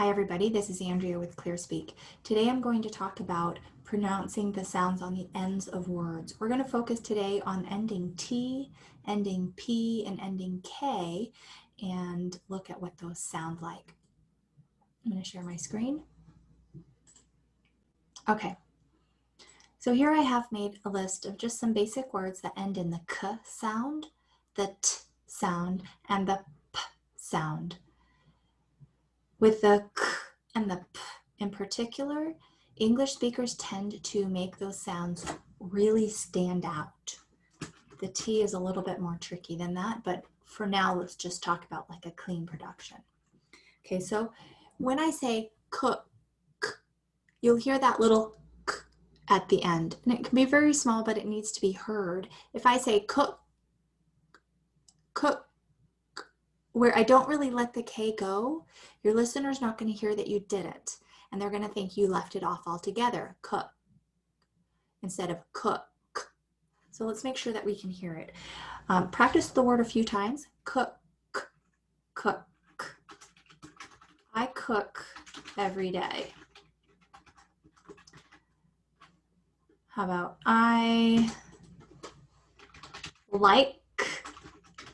Hi everybody, this is Andrea with ClearSpeak. Today I'm going to talk about pronouncing the sounds on the ends of words. We're going to focus today on ending T, ending P, and ending K, and look at what those sound like. I'm going to share my screen. Okay, so here I have made a list of just some basic words that end in the K sound, the T sound, and the P sound. With the K and the P in particular, English speakers tend to make those sounds really stand out. The T is a little bit more tricky than that, but for now, let's just talk about like a clean production. Okay, so when I say cook, you'll hear that little K at the end, and it can be very small, but it needs to be heard. If I say cook, cook, where I don't really let the K go, your listener's not going to hear that you did it. And they're going to think you left it off altogether. Cook instead of cook. So let's make sure that we can hear it. Practice the word a few times. Cook, cook. I cook every day. How about I like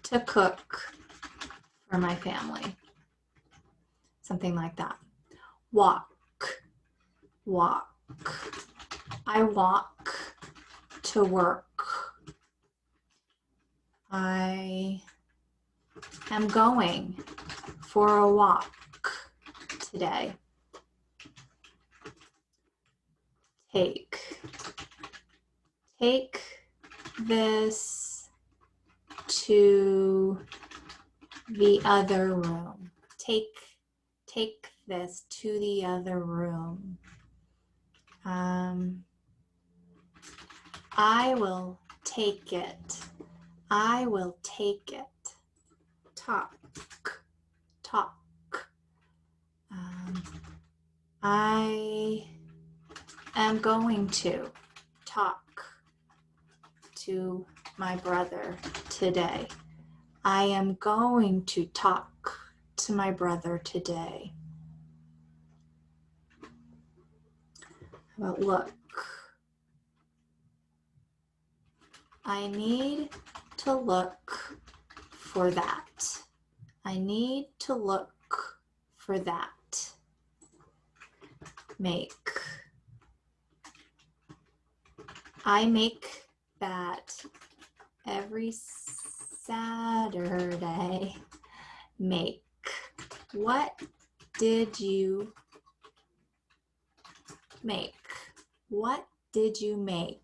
to cook for my family? Something like that. Walk, walk. I walk to work. I am going for a walk today. Take this to the other room. Take this to the other room. I will take it. I will take it. Talk. I am going to talk to my brother today. I am going to talk to my brother today. How about look? I need to look for that. I need to look for that. Make. I make that every Saturday. Make. What did you make? What did you make?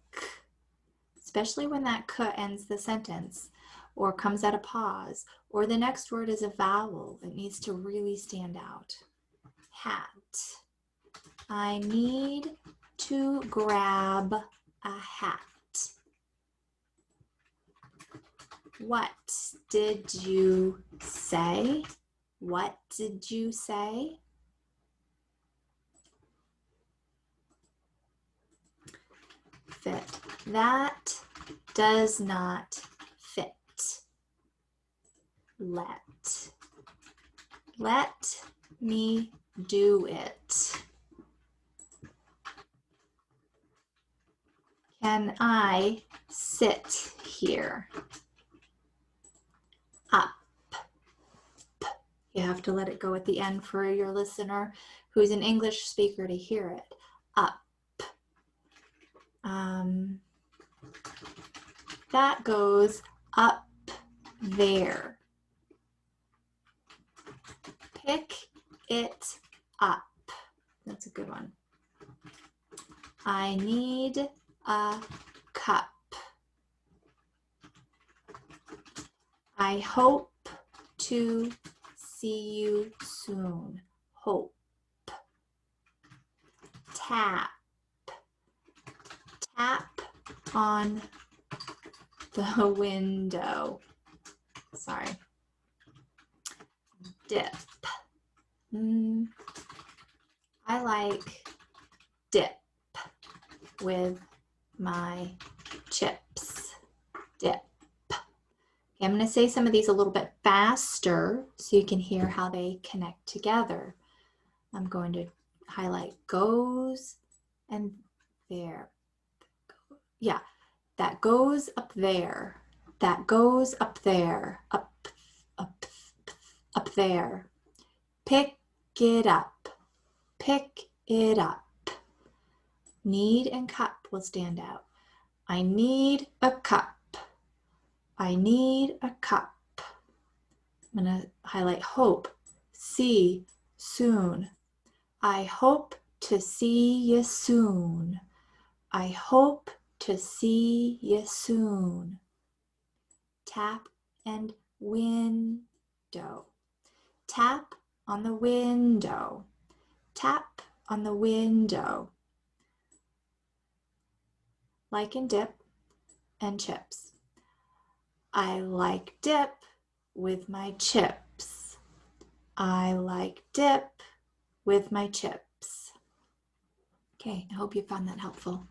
Especially when that K ends the sentence or comes at a pause or the next word is a vowel. It needs to really stand out. Hat. I need to grab a hat. What did you say? What did you say? Fit. That does not fit. Let me do it. Can I sit here? Up. You have to let it go at the end for your listener who's an English speaker to hear it. Up. That goes up there. Pick it up. That's a good one. I need a cup. I hope to see you soon. Hope. Tap. Tap on the window. Sorry. Dip. I like dip with my chips. Dip. Okay, I'm going to say some of these a little bit faster so you can hear how they connect together. I'm going to highlight goes and there. Yeah, that goes up there. That goes up there. Up, up there. Pick it up. Pick it up. Need and cup will stand out. I need a cup. I need a cup. I'm going to highlight hope. See soon. I hope to see you soon. I hope to see you soon. Tap and window. Tap on the window. Tap on the window. Like and dip and chips. I like dip with my chips. I like dip with my chips. Okay, I hope you found that helpful.